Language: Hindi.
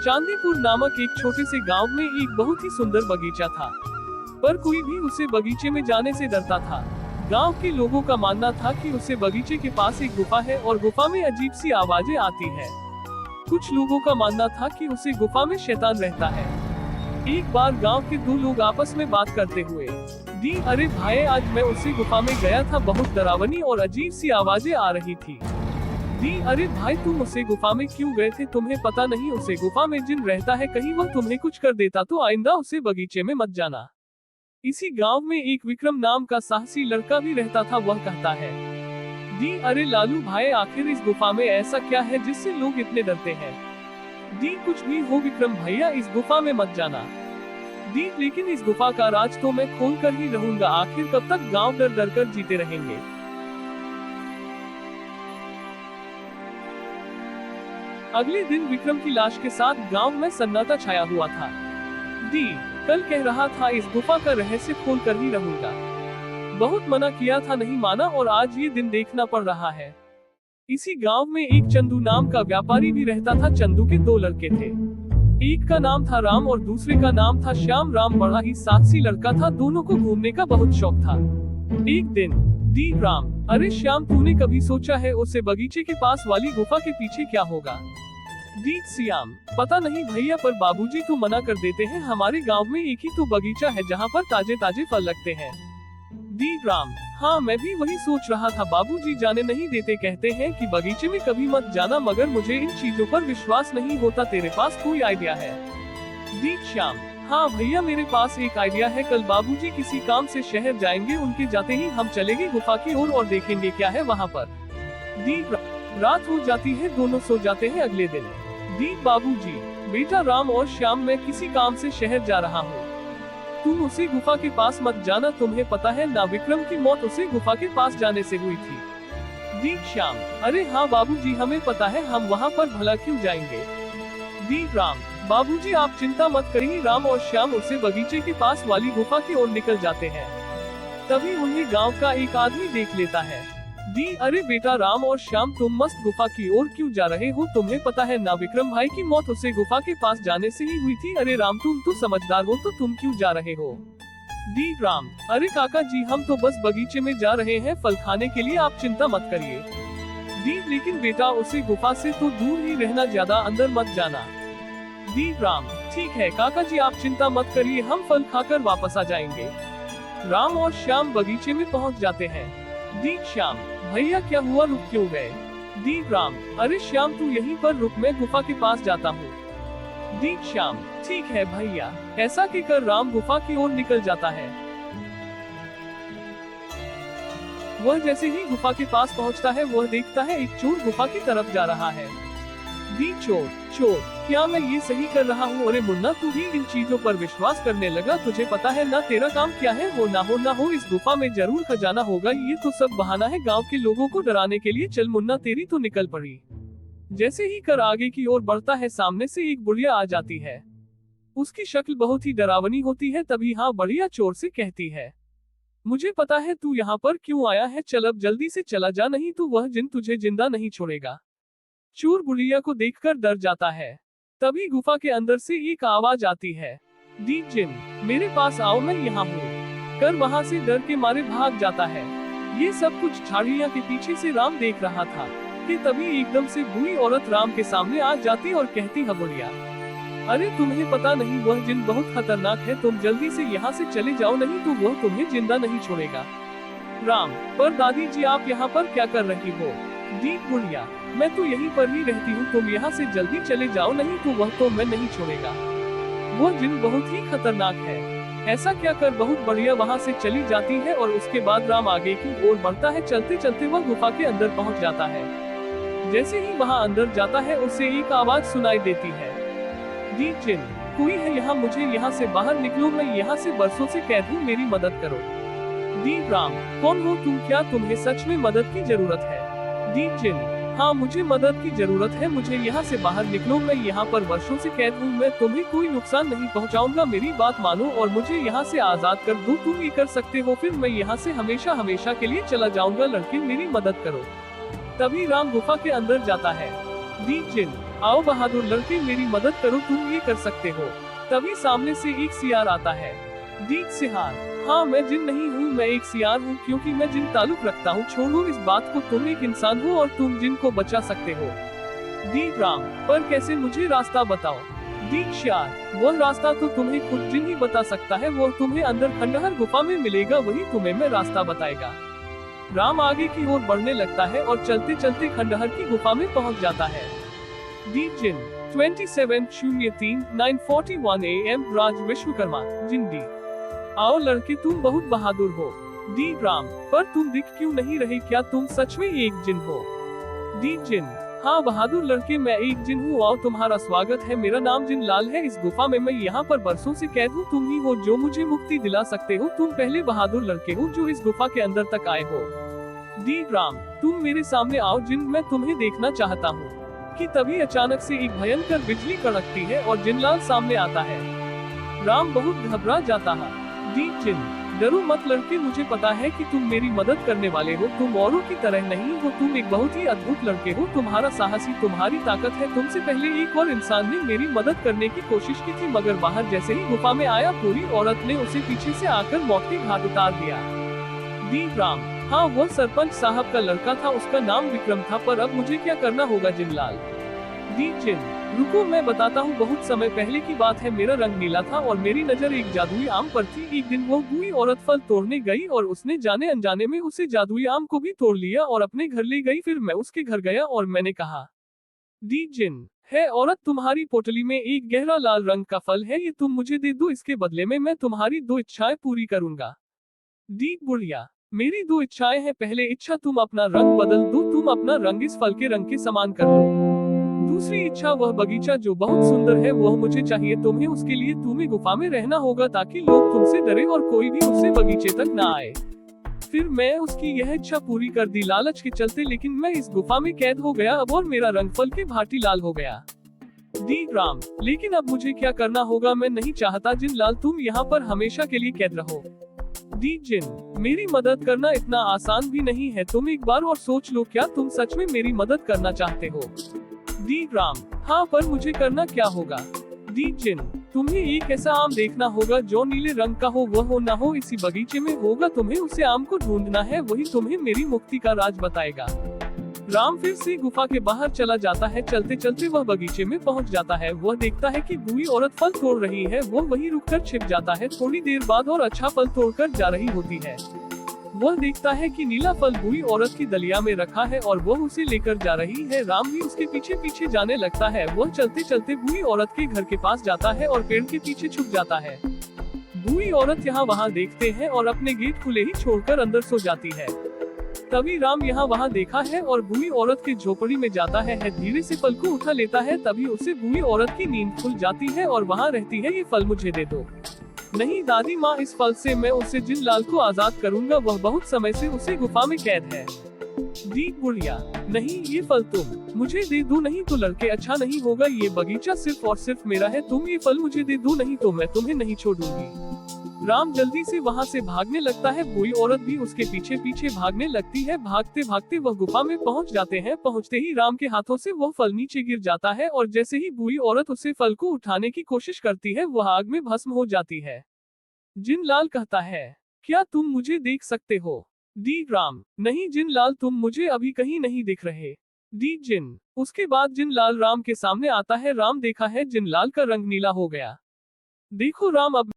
चांदीपुर नामक एक छोटे से गांव में एक बहुत ही सुंदर बगीचा था, पर कोई भी उसे बगीचे में जाने से डरता था। गांव के लोगों का मानना था कि उसे बगीचे के पास एक गुफा है और गुफा में अजीब सी आवाजें आती है। कुछ लोगों का मानना था कि उसे गुफा में शैतान रहता है। एक बार गांव के दो लोग आपस में बात करते हुए, दी अरे भाई, आज मैं उसी गुफा में गया था, बहुत डरावनी और अजीब सी आवाजें आ रही थी। दी अरे भाई, तुम उसे गुफा में क्यों गए थे? तुम्हें पता नहीं उसे गुफा में जिन रहता है, कहीं वह तुम्हें कुछ कर देता तो आइंदा उसे बगीचे में मत जाना। इसी गांव में एक विक्रम नाम का साहसी लड़का भी रहता था, वह कहता है, दी अरे लालू भाई, आखिर इस गुफा में ऐसा क्या है जिससे लोग इतने डरते हैं? दी कुछ भी हो विक्रम भैया, इस गुफा में मत जाना। दी लेकिन इस गुफा का राज तो मैं खोल कर ही रहूंगा, आखिर कब तक गांव डर डर कर जीते रहेंगे। अगले दिन विक्रम की लाश के साथ गांव में सन्नाटा छाया हुआ था। दी कल कह रहा था इस गुफा का रहस्य खोल कर ही रहूंगा, बहुत मना किया था, नहीं माना और आज ये दिन देखना पड़ रहा है। इसी गांव में एक चंदू नाम का व्यापारी भी रहता था। चंदू के दो लड़के थे, एक का नाम था राम और दूसरे का नाम था श्याम। राम बड़ा ही साहसी लड़का था, दोनों को घूमने का बहुत शौक था। एक दिन दी राम, अरे श्याम, तूने कभी सोचा है उसे बगीचे के पास वाली गुफा के पीछे क्या होगा? दी श्याम, पता नहीं भैया, पर बाबूजी तो मना कर देते हैं। हमारे गांव में एक ही तो बगीचा है जहां पर ताजे ताजे फल लगते हैं। दी राम, हाँ मैं भी वही सोच रहा था, बाबूजी जाने नहीं देते, कहते हैं कि बगीचे में कभी मत जाना, मगर मुझे इन चीजों पर विश्वास नहीं होता। तेरे पास कोई आइडिया है? दी श्याम, हाँ भैया, मेरे पास एक आइडिया है। कल बाबूजी किसी काम से शहर जाएंगे, उनके जाते ही हम चलेंगे गुफा की ओर और देखेंगे क्या है वहाँ पर। दी रात हो जाती है, दोनों सो जाते हैं। अगले दिन दी बाबूजी, बेटा राम और श्याम, मैं किसी काम से शहर जा रहा हूँ, तुम उसी गुफा के पास मत जाना। तुम्हें पता है ना, विक्रम की मौत उसी गुफा के पास जाने से हुई थी। दी श्याम, अरे हाँ बाबूजी, हमें पता है, हम वहाँ पर भला क्यों जाएंगे? दी राम, बाबूजी आप चिंता मत करिए। राम और श्याम उसे बगीचे के पास वाली गुफा की ओर निकल जाते हैं। तभी उन्हें गांव का एक आदमी देख लेता है। दी अरे बेटा राम और श्याम, तुम मस्त गुफा की ओर क्यों जा रहे हो? तुम्हें पता है ना, विक्रम भाई की मौत उसे गुफा के पास जाने से ही हुई थी। अरे राम, तुम तो समझदार हो, तो तुम क्यों जा रहे हो? दी राम, अरे काका जी, हम तो बस बगीचे में जा रहे हैं फल खाने के लिए, आप चिंता मत करिए। दी लेकिन बेटा, उसे गुफा से तो दूर ही रहना, ज्यादा अंदर मत जाना। दी राम, ठीक है काका जी, आप चिंता मत करिए, हम फल खाकर वापस आ जाएंगे। राम और श्याम बगीचे में पहुंच जाते हैं। दी श्याम, भैया क्या हुआ, रुक क्यों गए? दी राम, अरे श्याम तू यहीं पर रुक, मैं गुफा के पास जाता हूँ। दी श्याम, ठीक है भैया। ऐसा कहकर राम गुफा की ओर निकल जाता है। वह जैसे ही गुफा के पास पहुँचता है, वह देखता है एक चोर गुफा की तरफ जा रहा है। दी चोर, चोर, क्या मैं ये सही कर रहा हूँ? अरे मुन्ना, तू भी इन चीजों पर विश्वास करने लगा, तुझे पता है ना तेरा काम क्या है? हो ना हो, इस गुफा में जरूर खजाना होगा। ये तो सब बहाना है गांव के लोगों को डराने के लिए। चल मुन्ना, तेरी तो निकल पड़ी। जैसे ही कर आगे की ओर बढ़ता है, सामने से एक बुढ़िया आ जाती है। उसकी शक्ल बहुत ही डरावनी होती है। तभी हाँ बढ़िया चोर से कहती है, मुझे पता है तू यहाँ पर क्यों आया है, चल अब जल्दी से चला जा, नहीं तो वह जिन तुझे जिंदा नहीं छोड़ेगा। चोर बुढ़िया को देखकर डर जाता है। तभी गुफा के अंदर से एक आवाज आती है, दी जिन, मेरे पास आओ, मैं यहाँ हूँ। कर वहाँ से डर के मारे भाग जाता है। ये सब कुछ झाड़ियाँ के पीछे से राम देख रहा था कि तभी एकदम से बूढ़ी औरत राम के सामने आ जाती और कहती है, बुढ़िया, अरे तुम्हें पता नहीं वह जिन बहुत खतरनाक है, तुम जल्दी से यहाँ से चले जाओ, नहीं तो वह तुम्हें जिंदा नहीं छोड़ेगा। राम, पर दादी जी आप यहाँ पर क्या कर रही हो? दी बुढ़िया, मैं तो यहीं पर ही रहती हूँ, तुम यहाँ से जल्दी चले जाओ, नहीं तो वह तो मैं नहीं छोड़ेगा। वह जिन बहुत ही खतरनाक है। ऐसा क्या कर बहुत बढ़िया वहाँ से चली जाती है और उसके बाद राम आगे की ओर बढ़ता है। चलते चलते वह गुफा के अंदर पहुँच जाता है। जैसे ही वहाँ अंदर जाता है, उसे एक आवाज सुनाई देती है, दी जिन, कोई है यहाँ? मुझे यहाँ से बाहर निकलो, मैं यहाँ से बरसों से कैद हूँ, मेरी मदद करो। दी राम, कौन हो तुम? क्या तुम्हें सच में मदद की जरूरत है? दी जिन, हाँ मुझे मदद की जरूरत है, मुझे यहाँ से बाहर निकलो, मैं यहाँ पर वर्षों से कैद हूँ, मैं तुम्हें कोई नुकसान नहीं पहुँचाऊंगा, मेरी बात मानो और मुझे यहाँ से आजाद कर दो। तुम ये कर सकते हो, फिर मैं यहाँ से हमेशा हमेशा के लिए चला जाऊंगा, लड़के मेरी मदद करो। तभी राम गुफा के अंदर जाता है। दी जिन, आओ बहादुर लड़के मेरी मदद करो, तुम ये कर सकते हो। तभी सामने से एक सियार आता है। दीप सियार, हाँ मैं जिन नहीं हूँ, मैं एक सियार हूँ क्योंकि मैं जिन ताल्लुक रखता हूँ। छोड़ो इस बात को, तुम एक इंसान हो और तुम जिन को बचा सकते हो। दीप राम, पर कैसे, मुझे रास्ता बताओ। दीप सियार, वह रास्ता तो तुम्हें खुद जिन ही बता सकता है, वो तुम्हें अंदर खंडहर गुफा में मिलेगा, वही तुम्हें मैं रास्ता बताएगा। राम आगे की ओर बढ़ने लगता है और चलते चलते खंडहर की गुफा में पहुंच जाता है। दीप जिन 27/03/941 AM राज विश्वकर्मा जिंदी। आओ लड़के तुम बहुत बहादुर हो। दीप राम, पर तुम दिख क्यों नहीं रहे, क्या तुम सच में एक जिन हो? दीप जिन, हाँ बहादुर लड़के मैं एक जिन हूँ। आओ तुम्हारा स्वागत है, मेरा नाम जिन लाल है। इस गुफा में मैं यहाँ पर बरसों से कैद हूँ, तुम ही हो जो मुझे मुक्ति दिला सकते हो। तुम पहले बहादुर लड़के हो जो इस गुफा के अंदर तक आए हो। दीप राम, तुम मेरे सामने आओ जिन, मैं तुम्हें देखना चाहता हूँ। कि तभी अचानक से एक भयंकर बिजली कड़कती है और जिनलाल सामने आता है। राम बहुत घबरा जाता है। दीप जिन, डरो मत लड़के, मुझे पता है कि तुम मेरी मदद करने वाले हो। तुम औरों की तरह नहीं हो, तुम एक बहुत ही अद्भुत लड़के हो। तुम्हारा साहस ही तुम्हारी ताकत है। तुमसे पहले एक और इंसान ने मेरी मदद करने की कोशिश की थी, मगर बाहर जैसे ही गुफा में आया, पूरी औरत ने उसे पीछे से आकर मौत के घाट उतार दिया। दीप राम, हाँ वह सरपंच साहब का लड़का था, उसका नाम विक्रम था। पर अब मुझे क्या करना होगा जिनलाल? दीप जिन, रुको मैं बताता हूँ। बहुत समय पहले की बात है, मेरा रंग नीला था और मेरी नजर एक जादुई आम पर थी। एक दिन वो बूढ़ी औरत फल तोड़ने गई और उसने जाने अनजाने में उसे जादुई आम को भी तोड़ लिया और अपने घर ले गई। फिर मैं उसके घर गया और मैंने कहा, दीप जिन, है औरत तुम्हारी पोटली में एक गहरा लाल रंग का फल है, ये तुम मुझे दे दो, इसके बदले में मैं तुम्हारी 2 इच्छाएं पूरी करूंगा। दीप बुढ़िया, मेरी 2 इच्छाएं हैं। पहले इच्छा, तुम अपना रंग बदल दो, तुम अपना रंग इस फल के रंग के समान कर लो। दूसरी इच्छा, वह बगीचा जो बहुत सुंदर है वह मुझे चाहिए। तुम्हें उसके लिए तुम्हें गुफा में रहना होगा ताकि लोग तुमसे डरे और कोई भी उससे बगीचे तक ना आए। फिर मैं उसकी यह इच्छा पूरी कर दी लालच के चलते, लेकिन मैं इस गुफा में कैद हो गया अब और मेरा रंग फल के भांति लाल हो गया। दीप राम, लेकिन अब मुझे क्या करना होगा? मैं नहीं चाहता जिन लाल तुम यहाँ पर हमेशा के लिए कैद रहो। दीप जिन, मेरी मदद करना इतना आसान भी नहीं है, तुम एक बार और सोच लो, क्या तुम सच में मेरी मदद करना चाहते हो? दीप राम, हाँ पर मुझे करना क्या होगा? दीप जिन, तुम्हें एक ऐसा आम देखना होगा जो नीले रंग का हो, वह हो ना हो इसी बगीचे में होगा। तुम्हें उसे आम को ढूंढना है, वही तुम्हें मेरी मुक्ति का राज बताएगा। राम फिर से गुफा के बाहर चला जाता है। चलते चलते वह बगीचे में पहुंच जाता है। वह देखता है कि बूढ़ी औरत फल तोड़ रही है। वह वहीं रुककर छिप जाता है। थोड़ी देर बाद और अच्छा फल तोड़कर जा रही होती है। वह देखता है कि नीला फल बूढ़ी औरत की दलिया में रखा है और वह उसे लेकर जा रही है। राम भी उसके पीछे पीछे जाने लगता है। वह चलते चलते बूढ़ी औरत के घर के पास जाता है और पेड़ के पीछे छुप जाता है। बूढ़ी औरत यहाँ वहाँ देखते हैं और अपने गेट खुले ही छोड़कर अंदर सो जाती है। तभी राम यहाँ वहाँ देखा है और बूढ़ी औरत की झोपड़ी में जाता है। धीरे से फल को उठा लेता है। तभी उसे बूढ़ी औरत की नींद खुल जाती है और वहाँ रहती है, ये फल मुझे दे दो। नहीं दादी माँ, इस फल से मैं उसे जिन लाल को आजाद करूंगा, वह बहुत समय से उसे गुफा में कैद है। दीप बुढ़िया, नहीं ये फल तुम मुझे दे दो, नहीं तो लड़के अच्छा नहीं होगा। ये बगीचा सिर्फ और सिर्फ मेरा है, तुम ये फल मुझे दे दो, नहीं तो मैं तुम्हें नहीं छोड़ूंगी। राम जल्दी से वहाँ से भागने लगता है। बूढ़ी औरत भी उसके पीछे पीछे भागने लगती है। भागते भागते वह गुफा में पहुँच जाते हैं। पहुँचते ही राम के हाथों से वह फल नीचे गिर जाता है और जैसे ही बूढ़ी औरत उसे फल को उठाने की कोशिश करती है, वह आग में भस्म हो जाती है। जिन लाल कहता है, क्या तुम मुझे देख सकते हो? दीप राम, नहीं जिन लाल, तुम मुझे अभी कहीं नहीं दिख रहे। दीप जिन, उसके बाद जिन लाल राम के सामने आता है। राम देखा है जिन लाल का रंग नीला हो गया। देखो राम, अब